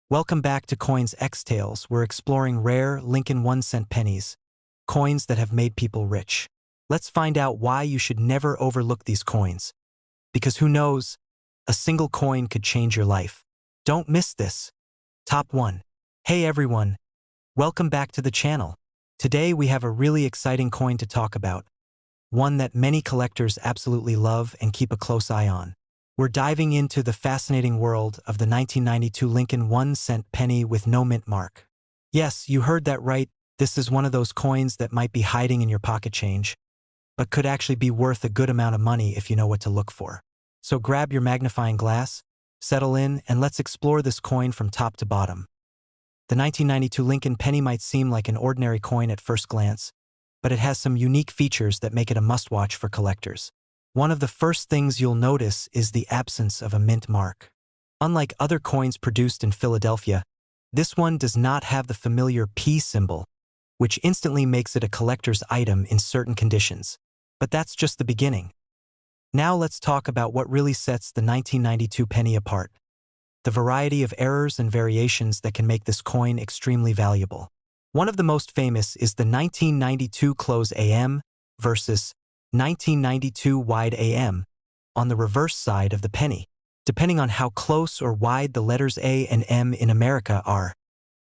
Welcome back to Coins X Tales. We're exploring rare Lincoln 1 cent pennies, coins that have made people rich. Let's find out why you should never overlook these coins. Because who knows, a single coin could change your life. Don't miss this. Top 1. Hey everyone, welcome back to the channel. Today we have a really exciting coin to talk about, one that many collectors absolutely love and keep a close eye on. We're diving into the fascinating world of the 1992 Lincoln 1 cent penny with no mint mark. Yes, you heard that right. This is one of those coins that might be hiding in your pocket change, but could actually be worth a good amount of money if you know what to look for. So grab your magnifying glass, settle in, and let's explore this coin from top to bottom. The 1992 Lincoln penny might seem like an ordinary coin at first glance, but it has some unique features that make it a must-watch for collectors. One of the first things you'll notice is the absence of a mint mark. Unlike other coins produced in Philadelphia, this one does not have the familiar P symbol, which instantly makes it a collector's item in certain conditions. But that's just the beginning. Now let's talk about what really sets the 1992 penny apart: the variety of errors and variations that can make this coin extremely valuable. One of the most famous is the 1992 close AM versus 1992 wide AM on the reverse side of the penny. Depending on how close or wide the letters A and M in America are,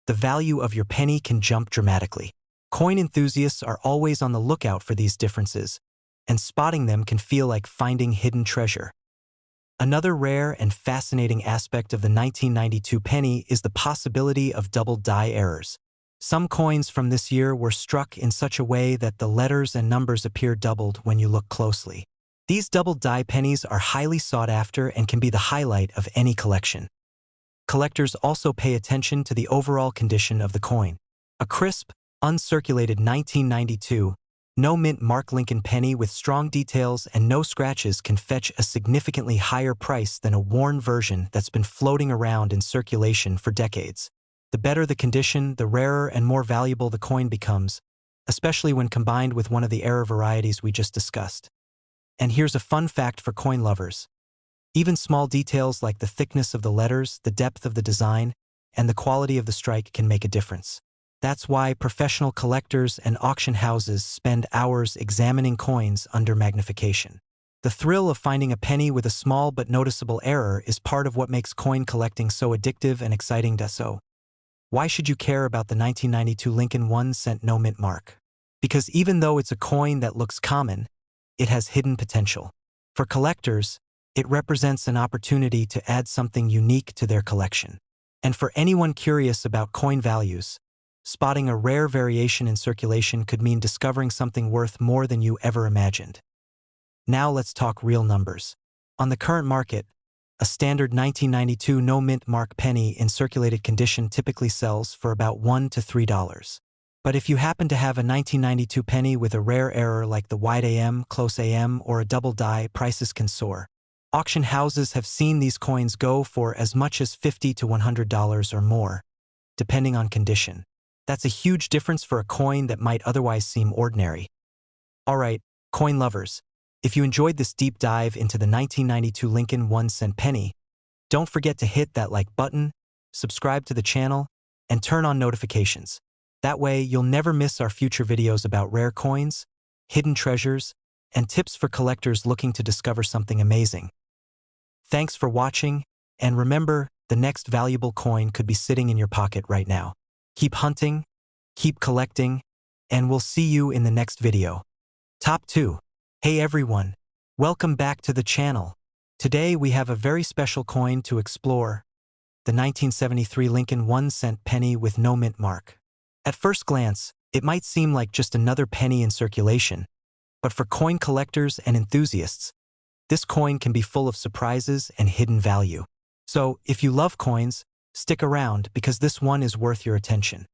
the value of your penny can jump dramatically. Coin enthusiasts are always on the lookout for these differences, and spotting them can feel like finding hidden treasure. Another rare and fascinating aspect of the 1992 penny is the possibility of double die errors. Some coins from this year were struck in such a way that the letters and numbers appear doubled when you look closely. These double die pennies are highly sought after and can be the highlight of any collection. Collectors also pay attention to the overall condition of the coin. A crisp, uncirculated 1992, no mint mark Lincoln penny with strong details and no scratches can fetch a significantly higher price than a worn version that's been floating around in circulation for decades. The better the condition, the rarer and more valuable the coin becomes, especially when combined with one of the error varieties we just discussed. And here's a fun fact for coin lovers. Even small details like the thickness of the letters, the depth of the design, and the quality of the strike can make a difference. That's why professional collectors and auction houses spend hours examining coins under magnification. The thrill of finding a penny with a small but noticeable error is part of what makes coin collecting so addictive and exciting. Why should you care about the 1992 Lincoln 1 cent no mint mark? Because even though it's a coin that looks common, it has hidden potential. For collectors, it represents an opportunity to add something unique to their collection. And for anyone curious about coin values, spotting a rare variation in circulation could mean discovering something worth more than you ever imagined. Now let's talk real numbers. On the current market, a standard 1992 no mint mark penny in circulated condition typically sells for about $1 to $3. But if you happen to have a 1992 penny with a rare error like the wide AM, close AM, or a double die, prices can soar. Auction houses have seen these coins go for as much as $50 to $100 or more, depending on condition. That's a huge difference for a coin that might otherwise seem ordinary. Alright, coin lovers, if you enjoyed this deep dive into the 1992 Lincoln 1 cent penny, don't forget to hit that like button, subscribe to the channel, and turn on notifications. That way, you'll never miss our future videos about rare coins, hidden treasures, and tips for collectors looking to discover something amazing. Thanks for watching, and remember, the next valuable coin could be sitting in your pocket right now. Keep hunting, keep collecting, and we'll see you in the next video. Top 2. Hey everyone, welcome back to the channel. Today we have a very special coin to explore, the 1973 Lincoln 1 cent penny with no mint mark. At first glance, it might seem like just another penny in circulation, but for coin collectors and enthusiasts, this coin can be full of surprises and hidden value. So, if you love coins, stick around because this one is worth your attention.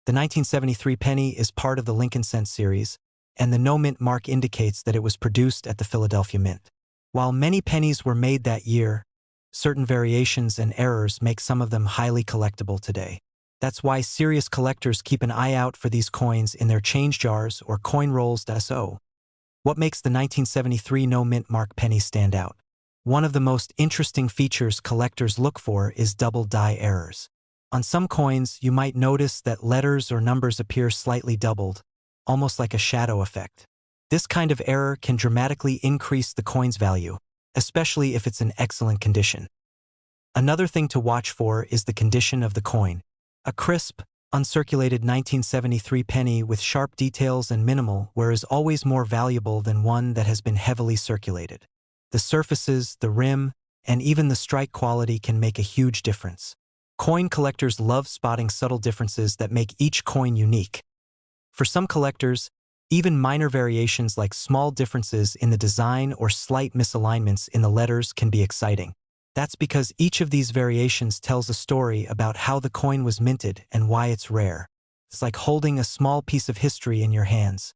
The 1973 penny is part of the Lincoln Cent series, and the no mint mark indicates that it was produced at the Philadelphia Mint. While many pennies were made that year, certain variations and errors make some of them highly collectible today. That's why serious collectors keep an eye out for these coins in their change jars or coin rolls. What makes the 1973 no mint mark penny stand out? One of the most interesting features collectors look for is double die errors. On some coins, you might notice that letters or numbers appear slightly doubled, almost like a shadow effect. This kind of error can dramatically increase the coin's value, especially if it's in excellent condition. Another thing to watch for is the condition of the coin. A crisp, uncirculated 1973 penny with sharp details and minimal wear is always more valuable than one that has been heavily circulated. The surfaces, the rim, and even the strike quality can make a huge difference. Coin collectors love spotting subtle differences that make each coin unique. For some collectors, even minor variations like small differences in the design or slight misalignments in the letters can be exciting. That's because each of these variations tells a story about how the coin was minted and why it's rare. It's like holding a small piece of history in your hands.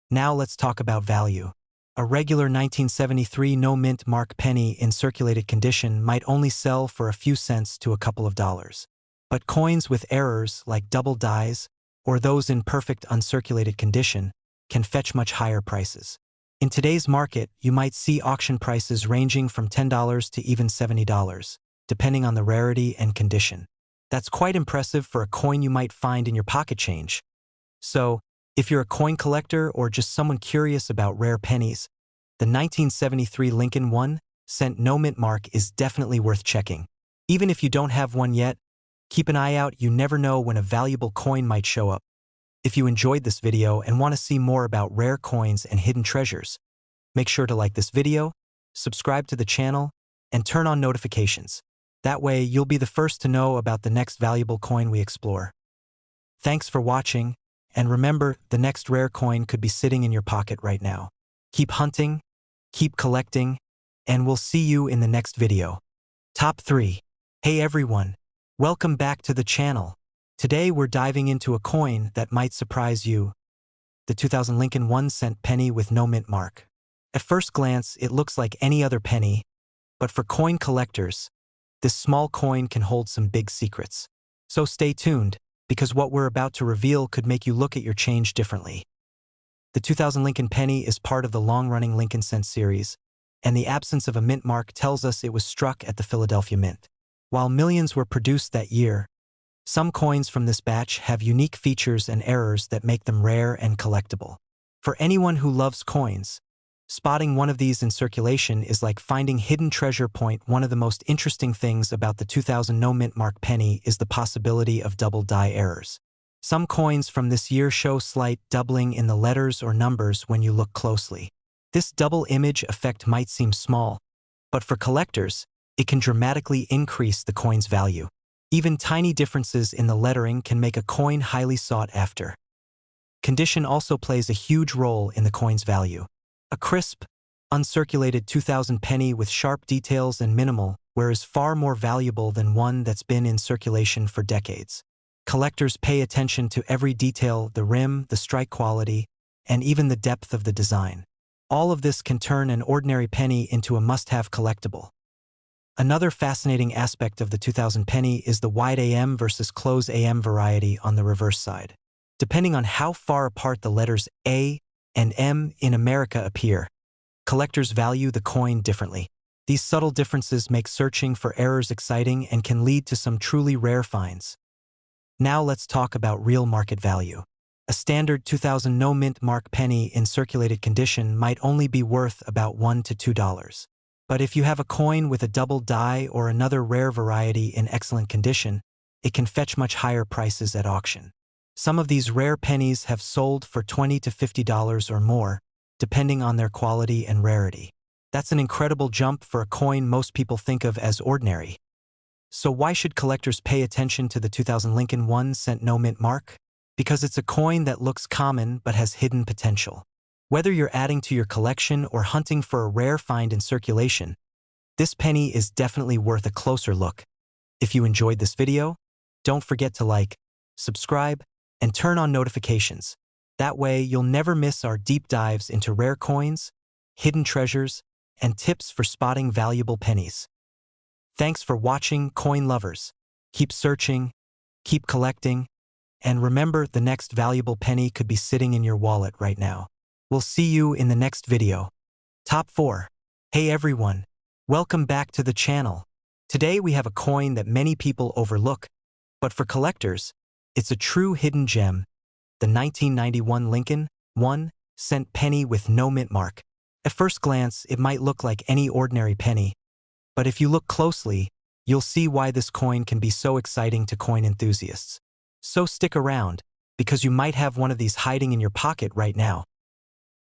Now let's talk about value. A regular 1973 no-mint mark penny in circulated condition might only sell for a few cents to a couple of dollars. But coins with errors like double dies, or those in perfect uncirculated condition, can fetch much higher prices. In today's market, you might see auction prices ranging from $10 to even $70, depending on the rarity and condition. That's quite impressive for a coin you might find in your pocket change. So, if you're a coin collector or just someone curious about rare pennies, the 1973 Lincoln One Cent no-mint mark is definitely worth checking. Even if you don't have one yet, keep an eye out. You never know when a valuable coin might show up. If you enjoyed this video and want to see more about rare coins and hidden treasures, make sure to like this video, subscribe to the channel, and turn on notifications. That way, you'll be the first to know about the next valuable coin we explore. Thanks for watching, and remember, the next rare coin could be sitting in your pocket right now. Keep hunting, keep collecting, and we'll see you in the next video. Top 3. Hey everyone, welcome back to the channel. Today we're diving into a coin that might surprise you. The 2000 Lincoln 1 cent penny with no mint mark. At first glance, it looks like any other penny, but for coin collectors, this small coin can hold some big secrets. So stay tuned, because what we're about to reveal could make you look at your change differently. The 2000 Lincoln penny is part of the long-running Lincoln Cent series, and the absence of a mint mark tells us it was struck at the Philadelphia Mint. While millions were produced that year, some coins from this batch have unique features and errors that make them rare and collectible. For anyone who loves coins, spotting one of these in circulation is like finding hidden treasure. One of the most interesting things about the 2000 no-mint mark penny is the possibility of double die errors. Some coins from this year show slight doubling in the letters or numbers when you look closely. This double image effect might seem small, but for collectors, it can dramatically increase the coin's value. Even tiny differences in the lettering can make a coin highly sought after. Condition also plays a huge role in the coin's value. A crisp, uncirculated 2000 penny with sharp details and minimal wear is far more valuable than one that's been in circulation for decades. Collectors pay attention to every detail, the rim, the strike quality, and even the depth of the design. All of this can turn an ordinary penny into a must-have collectible. Another fascinating aspect of the 2000 penny is the wide AM versus close AM variety on the reverse side. Depending on how far apart the letters A and M in America appear, collectors value the coin differently. These subtle differences make searching for errors exciting and can lead to some truly rare finds. Now let's talk about real market value. A standard 2000 no-mint mark penny in circulated condition might only be worth about $1 to $2. But if you have a coin with a double die or another rare variety in excellent condition, it can fetch much higher prices at auction. Some of these rare pennies have sold for $20 to $50 or more, depending on their quality and rarity. That's an incredible jump for a coin most people think of as ordinary. So why should collectors pay attention to the 2000 Lincoln 1 cent no-mint mark? Because it's a coin that looks common but has hidden potential. Whether you're adding to your collection or hunting for a rare find in circulation, this penny is definitely worth a closer look. If you enjoyed this video, don't forget to like, subscribe, and turn on notifications. That way, you'll never miss our deep dives into rare coins, hidden treasures, and tips for spotting valuable pennies. Thanks for watching, coin lovers. Keep searching, keep collecting, and remember, the next valuable penny could be sitting in your wallet right now. We'll see you in the next video. Top 4. Hey everyone, welcome back to the channel. Today we have a coin that many people overlook, But for collectors, it's a true hidden gem, the 1991 Lincoln One Cent Penny with no mint mark. At first glance, it might look like any ordinary penny, but if you look closely, you'll see why this coin can be so exciting to coin enthusiasts. So stick around, because you might have one of these hiding in your pocket right now.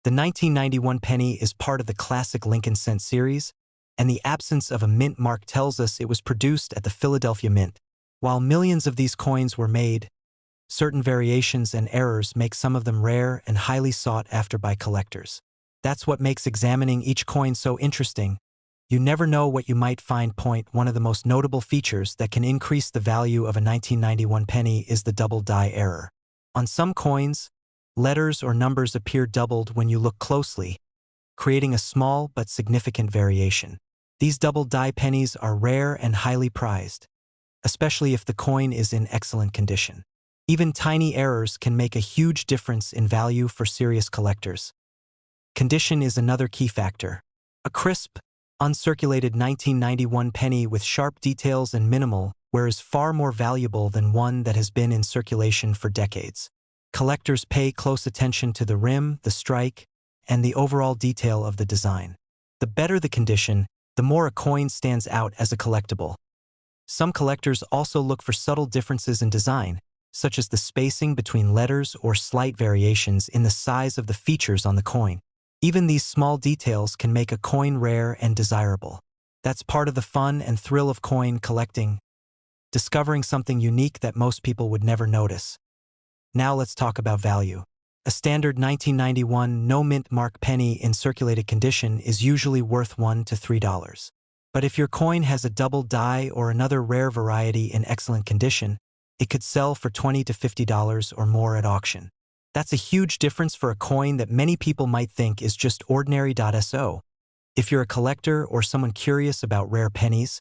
The 1991 penny is part of the classic Lincoln Cent series, and the absence of a mint mark tells us it was produced at the Philadelphia Mint. While millions of these coins were made, certain variations and errors make some of them rare and highly sought after by collectors. That's what makes examining each coin so interesting. You never know what you might find. One of the most notable features that can increase the value of a 1991 penny is the double die error. On some coins, letters or numbers appear doubled when you look closely, creating a small but significant variation. These double die pennies are rare and highly prized, especially if the coin is in excellent condition. Even tiny errors can make a huge difference in value for serious collectors. Condition is another key factor. A crisp, uncirculated 1991 penny with sharp details and minimal wear is far more valuable than one that has been in circulation for decades. Collectors pay close attention to the rim, the strike, and the overall detail of the design. The better the condition, the more a coin stands out as a collectible. Some collectors also look for subtle differences in design, such as the spacing between letters or slight variations in the size of the features on the coin. Even these small details can make a coin rare and desirable. That's part of the fun and thrill of coin collecting, discovering something unique that most people would never notice. Now let's talk about value. A standard 1991 no-mint mark penny in circulated condition is usually worth $1 to $3. But if your coin has a double die or another rare variety in excellent condition, it could sell for $20 to $50 or more at auction. That's a huge difference for a coin that many people might think is just ordinary. So, if you're a collector or someone curious about rare pennies,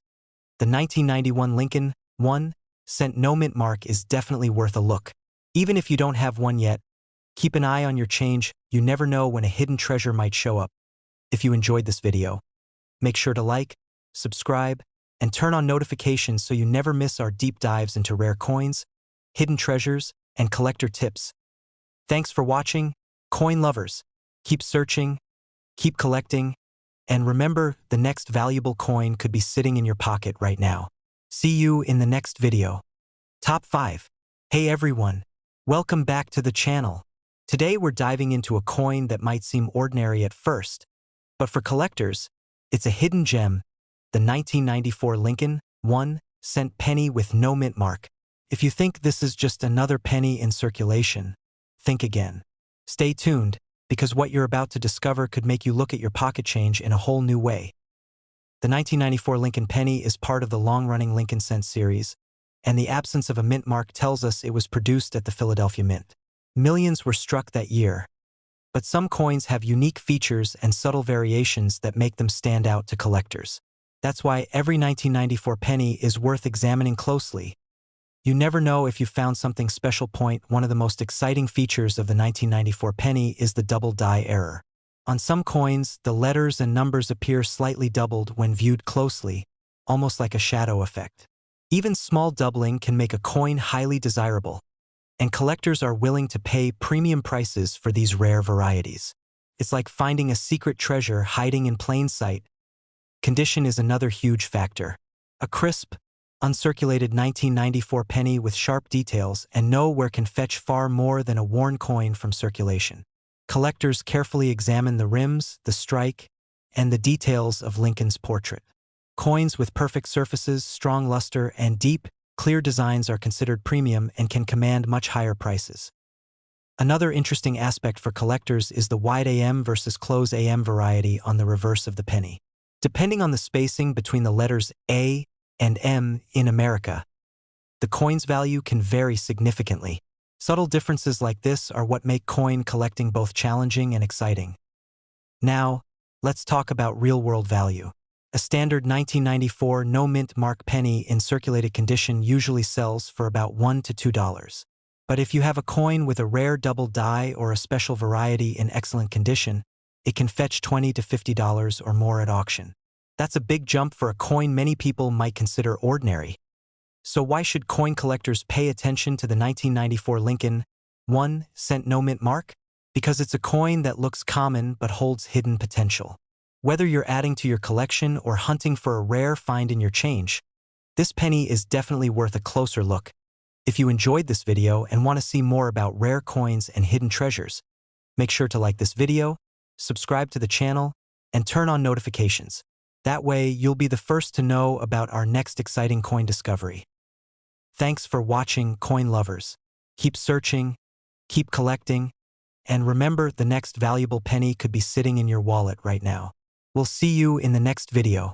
the 1991 Lincoln One Cent no mint mark is definitely worth a look. Even if you don't have one yet, keep an eye on your change. You never know when a hidden treasure might show up. If you enjoyed this video, make sure to like, subscribe, and turn on notifications so you never miss our deep dives into rare coins, hidden treasures, and collector tips. Thanks for watching, coin lovers. Keep searching, keep collecting, and remember, the next valuable coin could be sitting in your pocket right now. See you in the next video. Top 5. Hey everyone, welcome back to the channel. Today we're diving into a coin that might seem ordinary at first, but for collectors, it's a hidden gem, the 1994 Lincoln One Cent Penny with no mint mark. If you think this is just another penny in circulation, think again. Stay tuned, because what you're about to discover could make you look at your pocket change in a whole new way. The 1994 Lincoln penny is part of the long-running Lincoln Cent series, and the absence of a mint mark tells us it was produced at the Philadelphia Mint. Millions were struck that year, but some coins have unique features and subtle variations that make them stand out to collectors. That's why every 1994 penny is worth examining closely. You never know if you found something special. One of the most exciting features of the 1994 penny is the double die error. On some coins, the letters and numbers appear slightly doubled when viewed closely, almost like a shadow effect. Even small doubling can make a coin highly desirable, and collectors are willing to pay premium prices for these rare varieties. It's like finding a secret treasure hiding in plain sight. Condition is another huge factor. A crisp, uncirculated 1994 penny with sharp details and nowhere can fetch far more than a worn coin from circulation. Collectors carefully examine the rims, the strike, and the details of Lincoln's portrait. Coins with perfect surfaces, strong luster, and deep, clear designs are considered premium and can command much higher prices. Another interesting aspect for collectors is the wide AM versus close AM variety on the reverse of the penny. Depending on the spacing between the letters A and M in America, the coin's value can vary significantly. Subtle differences like this are what make coin collecting both challenging and exciting. Now, let's talk about real-world value. A standard 1994 no-mint mark penny in circulated condition usually sells for about $1 to $2. But if you have a coin with a rare double die or a special variety in excellent condition, it can fetch $20 to $50 or more at auction. That's a big jump for a coin many people might consider ordinary. So why should coin collectors pay attention to the 1994 Lincoln 1 cent no mint mark? Because it's a coin that looks common but holds hidden potential. Whether you're adding to your collection or hunting for a rare find in your change, this penny is definitely worth a closer look. If you enjoyed this video and want to see more about rare coins and hidden treasures, make sure to like this video, subscribe to the channel, and turn on notifications. That way, you'll be the first to know about our next exciting coin discovery. Thanks for watching, coin lovers. Keep searching, keep collecting, and remember, the next valuable penny could be sitting in your wallet right now. We'll see you in the next video.